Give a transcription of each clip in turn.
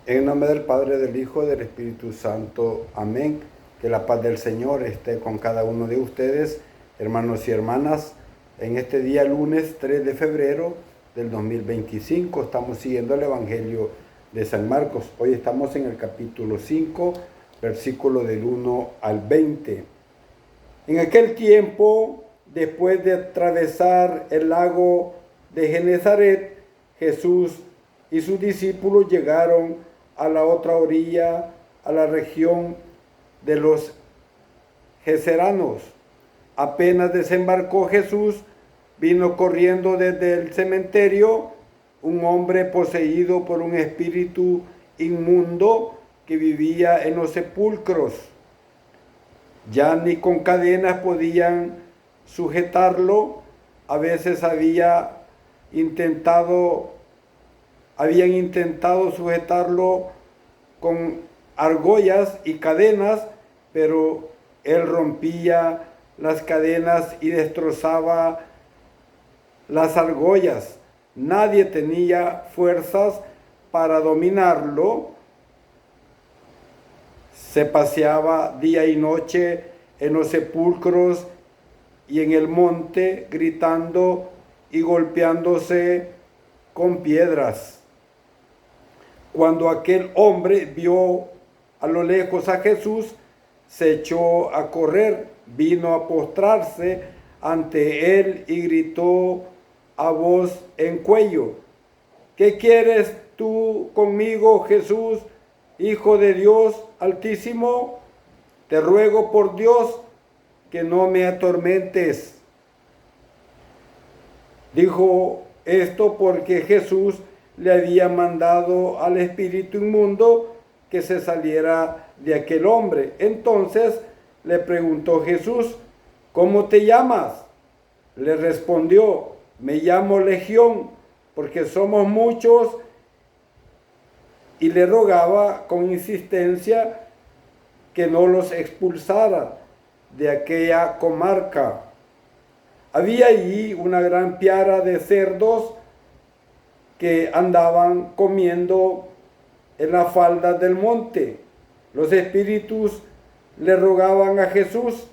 En nombre del Padre, del Hijo y del Espíritu Santo. Amén. Que la paz del Señor esté con cada uno de ustedes, hermanos y hermanas. En este día lunes 3 de febrero del 2025 estamos siguiendo el Evangelio de San Marcos. Hoy estamos en el capítulo 5, versículo del 1 al 20. En aquel tiempo, después de atravesar el lago de Genezaret, Jesús y sus discípulos llegaron a la otra orilla, a la región de los Geseranos. Apenas desembarcó Jesús, vino corriendo desde el cementerio un hombre poseído por un espíritu inmundo que vivía en los sepulcros. Ya ni con cadenas podían sujetarlo. A veces habían intentado sujetarlo con argollas y cadenas, pero él rompía las cadenas y destrozaba las argollas. Nadie tenía fuerzas para dominarlo. Se paseaba día y noche en los sepulcros y en el monte, gritando y golpeándose con piedras. Cuando aquel hombre vio a lo lejos a Jesús, se echó a correr, vino a postrarse ante él y gritó a voz en cuello: ¿Qué quieres tú conmigo, Jesús, Hijo de Dios Altísimo? Te ruego por Dios que no me atormentes. Dijo esto porque Jesús le había mandado al espíritu inmundo que se saliera de aquel hombre. Entonces le preguntó Jesús: ¿cómo te llamas? Le respondió: me llamo Legión, porque somos muchos. Y le rogaba con insistencia que no los expulsara de aquella comarca. Había allí una gran piara de cerdos que andaban comiendo en las faldas del monte. Los espíritus le rogaban a Jesús: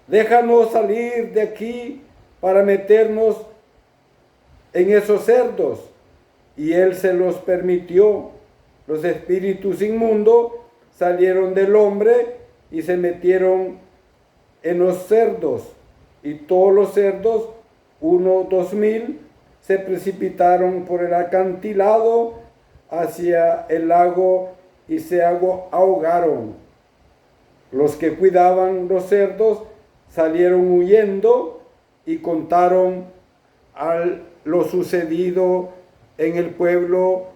déjanos salir de aquí para meternos en esos cerdos. Y él se los permitió. Los espíritus inmundos salieron del hombre y se metieron en los cerdos. Y todos los cerdos, 2,000, se precipitaron por el acantilado hacia el lago y se ahogaron. Los que cuidaban los cerdos salieron huyendo y contaron lo sucedido en el pueblo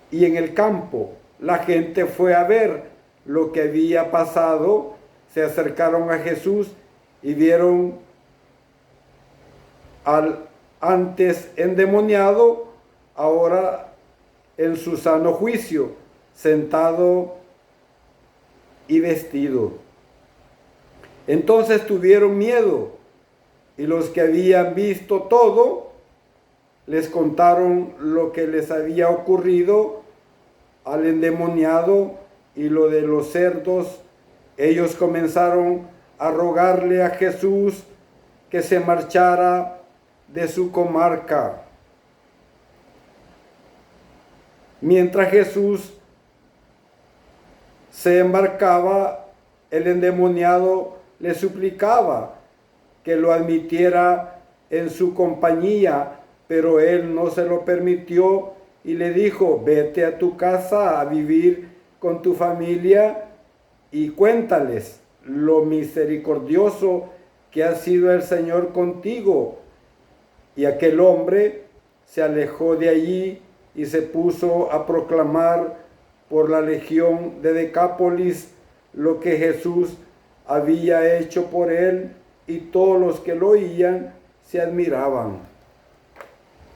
y en el campo. La gente fue a ver lo que había pasado, se acercaron a Jesús y vieron al antes endemoniado, ahora en su sano juicio, sentado y vestido. Entonces tuvieron miedo, y los que habían visto todo les contaron lo que les había ocurrido al endemoniado y lo de los cerdos. Ellos comenzaron a rogarle a Jesús que se marchara de su comarca. Mientras Jesús se embarcaba, el endemoniado le suplicaba que lo admitiera en su compañía, pero él no se lo permitió y le dijo: vete a tu casa a vivir con tu familia y cuéntales lo misericordioso que ha sido el Señor contigo. Y aquel hombre se alejó de allí y se puso a proclamar por la legión de Decápolis lo que Jesús había hecho por él, y todos los que lo oían se admiraban.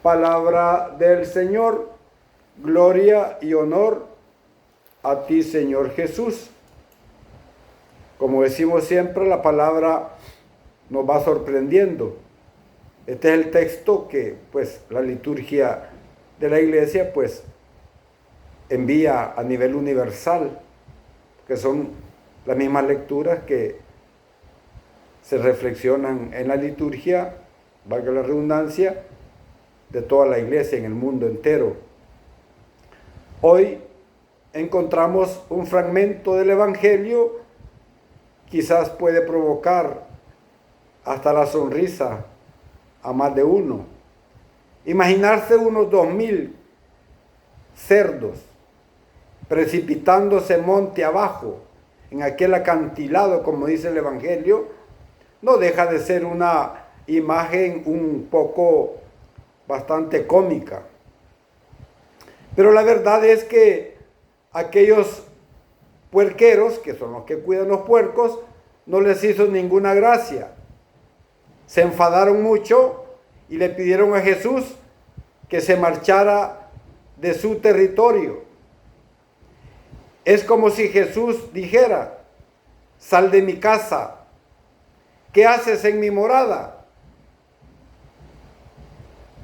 Palabra del Señor. Gloria y honor a ti, Señor Jesús. Como decimos siempre, la palabra nos va sorprendiendo. Este es el texto que, pues, la liturgia de la iglesia, pues, envía a nivel universal, que son las mismas lecturas que se reflexionan en la liturgia, valga la redundancia, de toda la iglesia en el mundo entero. Hoy encontramos un fragmento del Evangelio, quizás puede provocar hasta la sonrisa a más de uno. Imaginarse unos 2000 cerdos precipitándose monte abajo en aquel acantilado, como dice el Evangelio, no deja de ser una imagen un poco bastante cómica. Pero la verdad es que aquellos puerqueros, que son los que cuidan los puercos, no les hizo ninguna gracia. Se enfadaron mucho y le pidieron a Jesús que se marchara de su territorio. Es como si Jesús dijera: sal de mi casa, ¿qué haces en mi morada?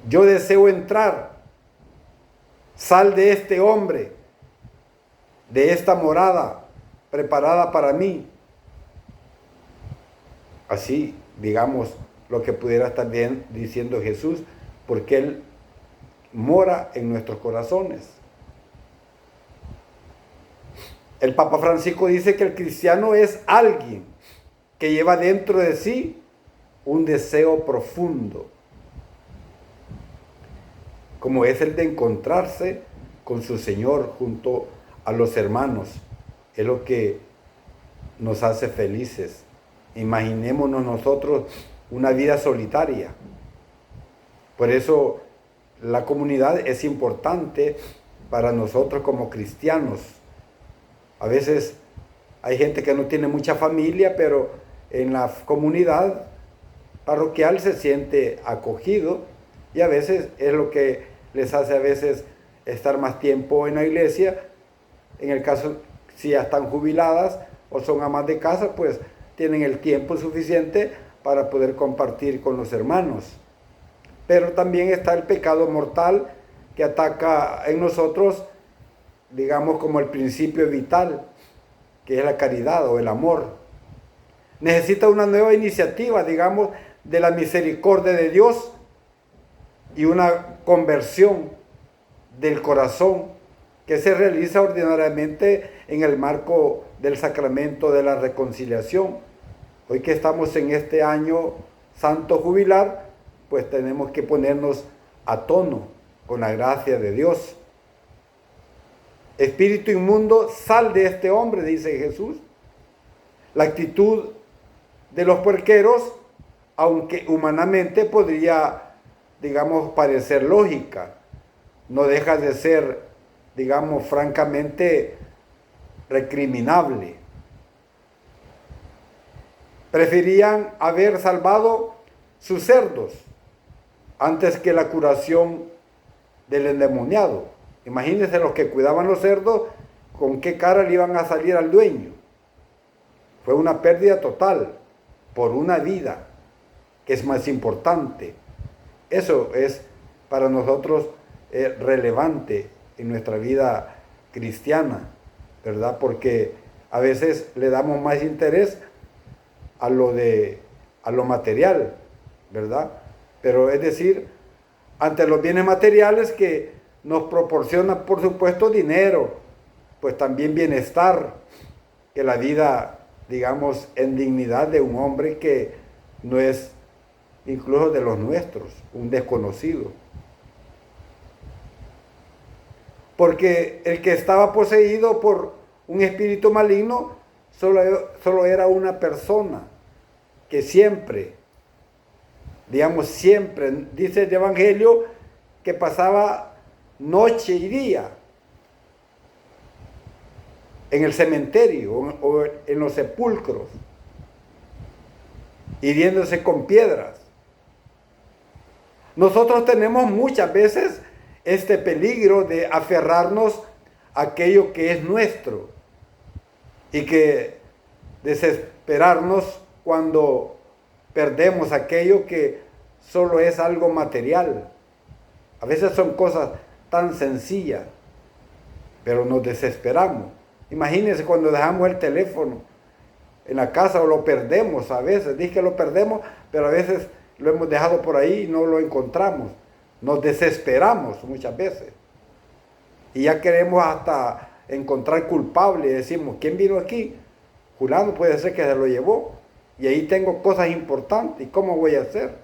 Yo deseo entrar, sal de este hombre, de esta morada preparada para mí. Así, digamos, lo que pudiera estar bien diciendo Jesús, porque Él mora en nuestros corazones. El Papa Francisco dice que el cristiano es alguien que lleva dentro de sí un deseo profundo, como es el de encontrarse con su Señor junto a los hermanos. Es lo que nos hace felices. Imaginémonos nosotros una vida solitaria. Por eso la comunidad es importante para nosotros como cristianos. A veces hay gente que no tiene mucha familia, pero en la comunidad parroquial se siente acogido, y a veces es lo que les hace a veces estar más tiempo en la iglesia. En el caso, si ya están jubiladas o son amas de casa, pues tienen el tiempo suficiente para poder compartir con los hermanos. Pero también está el pecado mortal que ataca en nosotros, digamos, como el principio vital, que es la caridad o el amor. Necesita una nueva iniciativa, digamos, de la misericordia de Dios y una conversión del corazón que se realiza ordinariamente en el marco del sacramento de la reconciliación. Hoy que estamos en este año santo jubilar, pues tenemos que ponernos a tono con la gracia de Dios. Espíritu inmundo, sal de este hombre, dice Jesús. La actitud de los puerqueros, aunque humanamente podría, digamos, parecer lógica, no deja de ser, digamos, francamente recriminable. Preferían haber salvado sus cerdos antes que la curación del endemoniado. Imagínense los que cuidaban los cerdos, con qué cara le iban a salir al dueño. Fue una pérdida total por una vida, que es más importante. Eso es para nosotros relevante en nuestra vida cristiana, ¿verdad? Porque a veces le damos más interés a lo material, ¿verdad? Pero es decir, ante los bienes materiales que nos proporciona, por supuesto, dinero, pues también bienestar, que la vida, digamos, en dignidad de un hombre que no es incluso de los nuestros, un desconocido. Porque el que estaba poseído por un espíritu maligno solo era una persona que siempre, digamos siempre, dice el Evangelio, que pasaba noche y día en el cementerio o en los sepulcros, hiriéndose con piedras. Nosotros tenemos muchas veces este peligro de aferrarnos a aquello que es nuestro y que desesperarnos cuando perdemos aquello que solo es algo material. A veces son cosas tan sencillas. pero nos desesperamos. Imagínense cuando dejamos el teléfono en la casa o lo perdemos a veces. Dice que lo perdemos, pero a veces lo hemos dejado por ahí y no lo encontramos. Nos desesperamos muchas veces. Y ya queremos hasta encontrar culpable y decimos, ¿quién vino aquí? Fulano puede ser que se lo llevó. Y ahí tengo cosas importantes. ¿Y cómo voy a hacer?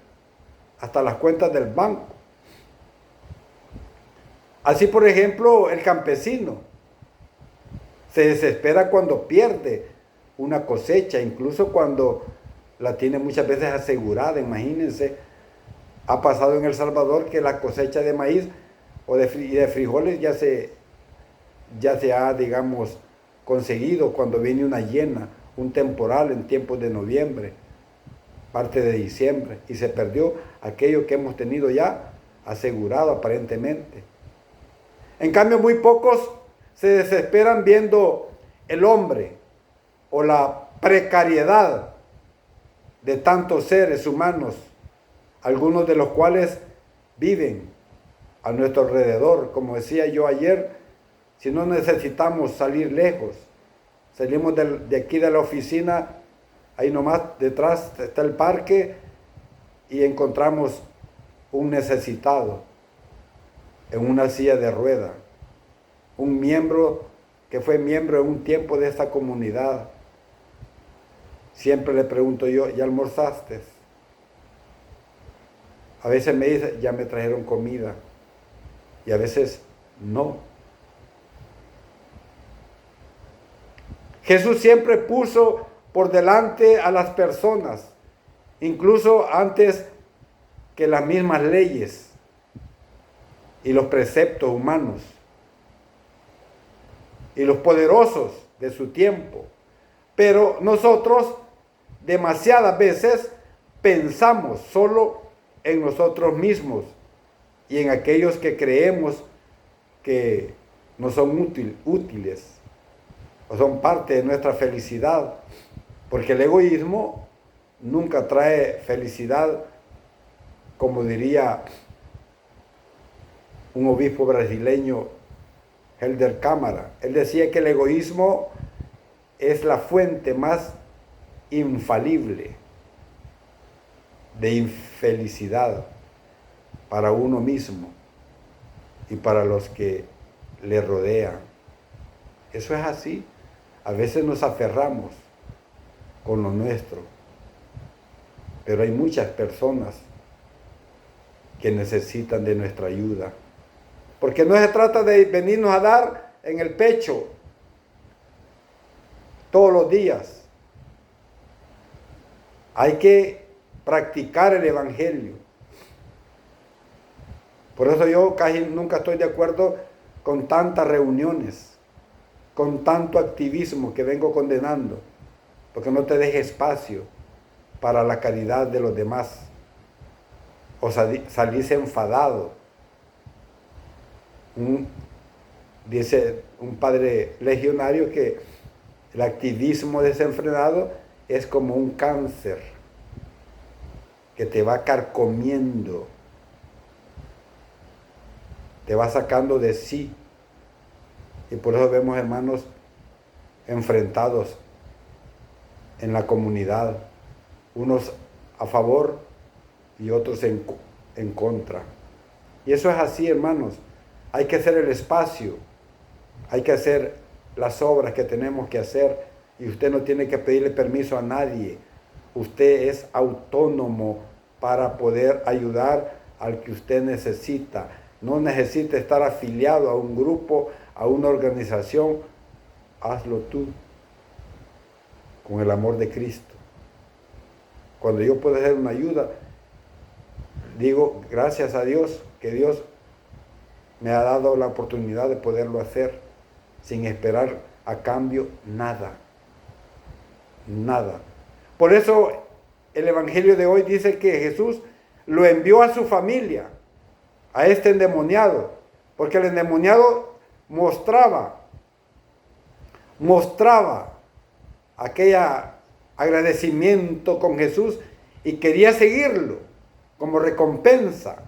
Hasta las cuentas del banco. Así, por ejemplo, el campesino se desespera cuando pierde una cosecha, incluso cuando la tiene muchas veces asegurada. Imagínense, ha pasado en El Salvador que la cosecha de maíz o de frijoles ya se ha, digamos, conseguido cuando viene una llena, un temporal en tiempos de noviembre, parte de diciembre, y se perdió aquello que hemos tenido ya asegurado aparentemente. En cambio, muy pocos se desesperan viendo el hombre o la precariedad de tantos seres humanos, algunos de los cuales viven a nuestro alrededor. Como decía yo ayer, si no necesitamos salir lejos, salimos de aquí de la oficina, ahí nomás detrás está el parque y encontramos un necesitado en una silla de rueda, un miembro que fue miembro en un tiempo de esta comunidad. Siempre le pregunto yo, ¿ya almorzaste? A veces me dice, ya me trajeron comida, y a veces no. Jesús siempre puso por delante a las personas, incluso antes que las mismas leyes y los preceptos humanos y los poderosos de su tiempo. Pero nosotros demasiadas veces pensamos solo en nosotros mismos y en aquellos que creemos que no son útiles o son parte de nuestra felicidad, porque el egoísmo nunca trae felicidad, como diría un obispo brasileño, Helder Câmara. Él decía que el egoísmo es la fuente más infalible de infelicidad para uno mismo y para los que le rodean. Eso es así. A veces nos aferramos con lo nuestro, pero hay muchas personas que necesitan de nuestra ayuda, porque no se trata de venirnos a dar en el pecho todos los días. Hay que practicar el evangelio. Por eso yo casi nunca estoy de acuerdo con tantas reuniones, con tanto activismo que vengo condenando, porque no te deja espacio para la caridad de los demás, o salís enfadado. Dice un padre legionario que el activismo desenfrenado es como un cáncer que te va carcomiendo, te va sacando de sí. Y por eso vemos hermanos enfrentados en la comunidad, unos a favor y otros en contra. Y eso es así, hermanos. Hay que hacer el espacio, hay que hacer las obras que tenemos que hacer, y usted no tiene que pedirle permiso a nadie. Usted es autónomo para poder ayudar al que usted necesita. No necesita estar afiliado a un grupo, a una organización. Hazlo tú, con el amor de Cristo. Cuando yo puedo hacer una ayuda, digo, gracias a Dios, que Dios me ha dado la oportunidad de poderlo hacer, sin esperar a cambio nada. Nada. Por eso el Evangelio de hoy dice que Jesús lo envió a su familia, a este endemoniado, porque el endemoniado mostraba aquel agradecimiento con Jesús y quería seguirlo como recompensa.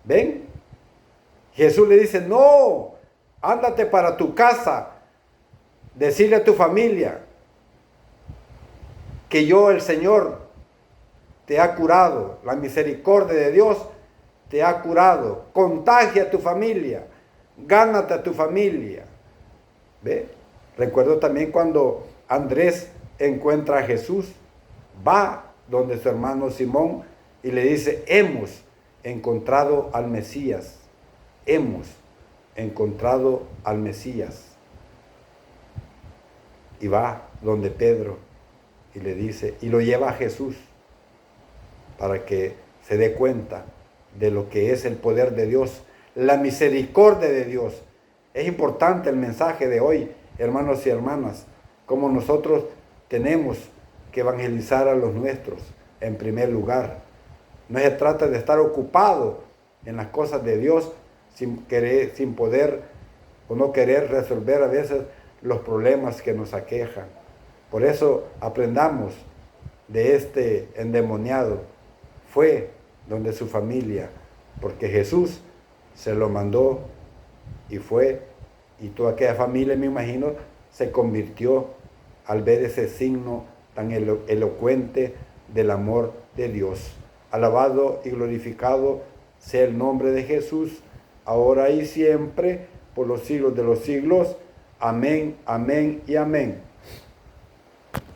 ¿Ven? Jesús le dice, no, ándate para tu casa, decirle a tu familia que yo, el Señor, te ha curado, la misericordia de Dios te ha curado. Contagia a tu familia, gánate a tu familia. ¿Ve? Recuerdo también cuando Andrés encuentra a Jesús, va donde su hermano Simón y le dice, hemos encontrado al Mesías, hemos encontrado al Mesías. Y va donde Pedro y le dice, y lo lleva a Jesús para que se dé cuenta de lo que es el poder de Dios, la misericordia de Dios. Es importante el mensaje de hoy, hermanos y hermanas, como nosotros tenemos que evangelizar a los nuestros en primer lugar. No se trata de estar ocupado en las cosas de Dios sin poder o no querer resolver a veces los problemas que nos aquejan. Por eso aprendamos de este endemoniado. Fue donde su familia, porque Jesús se lo mandó y fue, y toda aquella familia, me imagino, se convirtió al ver ese signo tan elocuente del amor de Dios. Alabado y glorificado sea el nombre de Jesús, ahora y siempre, por los siglos de los siglos. Amén, amén y amén.